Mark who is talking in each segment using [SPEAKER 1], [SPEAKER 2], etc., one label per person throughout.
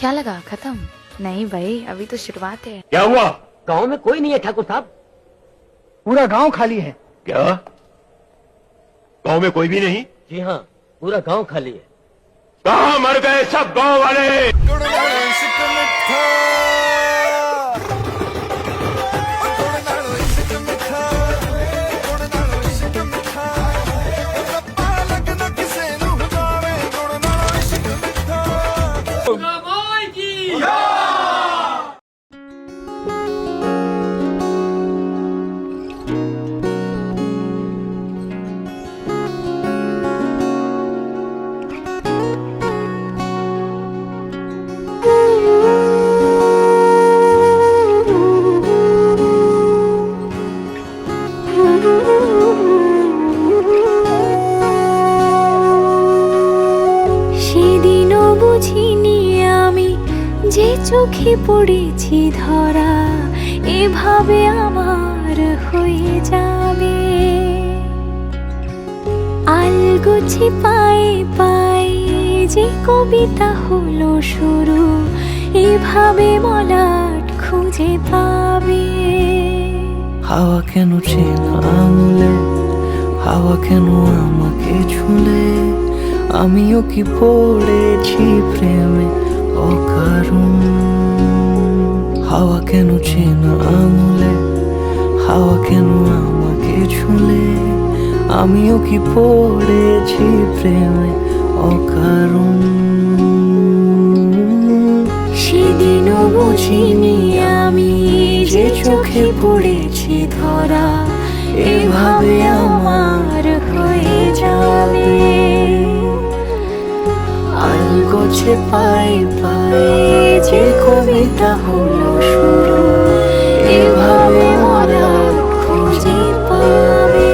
[SPEAKER 1] क्या लगा खत्म? नहीं भाई, अभी तो शुरुआत है।
[SPEAKER 2] क्या हुआ?
[SPEAKER 3] गांव में कोई नहीं है ठाकुर साहब।
[SPEAKER 4] पूरा गांव खाली है।
[SPEAKER 2] क्या गांव में कोई भी नहीं?
[SPEAKER 3] जी हाँ, पूरा गांव खाली है।
[SPEAKER 2] कहाँ मर गए सब गांव वाले?
[SPEAKER 5] সেদিনও বুঝিনি আমি যে চোখে পড়েছি ধরা এভাবে আমার হয়ে যাবে। আলগোছে পায়ে পায়ে যে কবিতা হলো শুরু এভাবে মলাট খুঁজে পাবে।
[SPEAKER 6] হাওয়া কেন চেনা আঙুলে, হাওয়া কেন আমাকে ছুলে, আমিও কি পড়েছি প্রেমে অকারণ। হাওয়া কেন চেনা আঙুলে, হাওয়া কেন আমাকে ছুলে, আমিও কি পড়েছি প্রেমে অকারণ।
[SPEAKER 5] সেদিনও বুঝিনি আমি যে চোখে পড়েছি ধরা এভাবে আমার হয়ে যাবে।
[SPEAKER 6] আলগোছে পায়ে পায়ে যে কবিতা হলো শুরু এভাবে ওরা
[SPEAKER 5] খুঁজে পাবে।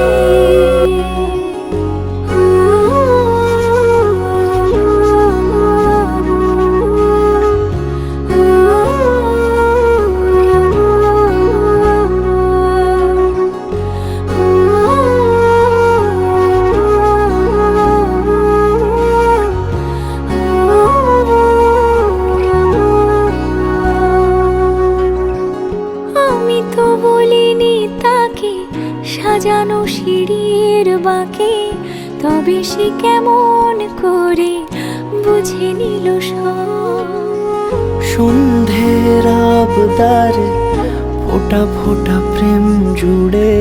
[SPEAKER 5] আমি তো বলিনি তাকে সাজানো সিঁড়ির বাঁকে, তবে সে কেমন করে বুঝে নিল সব।
[SPEAKER 6] সন্ধ্যের আবদারে ফোটা ফোটা প্রেম জুড়ে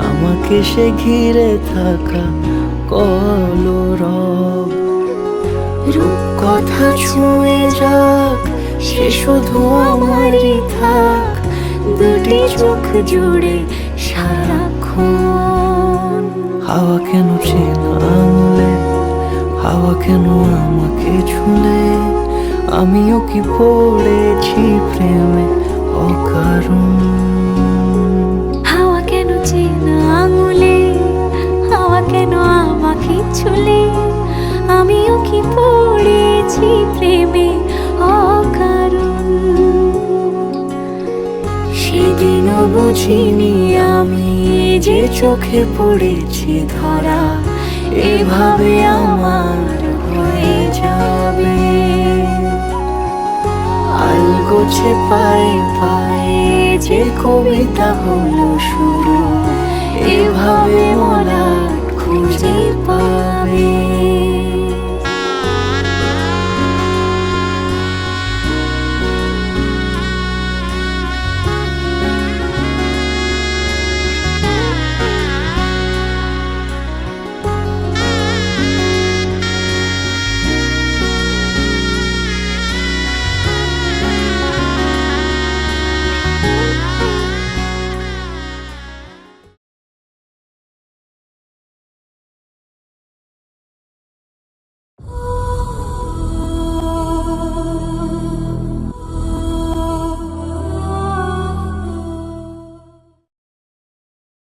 [SPEAKER 6] আমাকে সে ঘিরে থাকা কলরব।
[SPEAKER 5] রূপকথা ছুঁয়ে যাক সে শুধু আমারই থাক, দুটি চোখ জুড়ে সারাক্ষণ।
[SPEAKER 6] হাওয়া কেন চেনা আঙুলে, হাওয়া কেন আমাকে ছুলে, আমিও কি পড়েছি প্রেমে অকারণ।
[SPEAKER 5] হাওয়া কেন চেনা আঙুলে, হাওয়া কেন আমাকে ছুলে, আমিও কি পড়েছি প্রেমে অকারণ। সেদিনও বুঝিনি আমি যে চোখে পড়েছি ধরা এভাবে আমার হয়ে যাবে। আলগোছে পায়ে পায়ে যে কবিতা হলো শুরু এভাবে মলাট খুঁজে পাবে।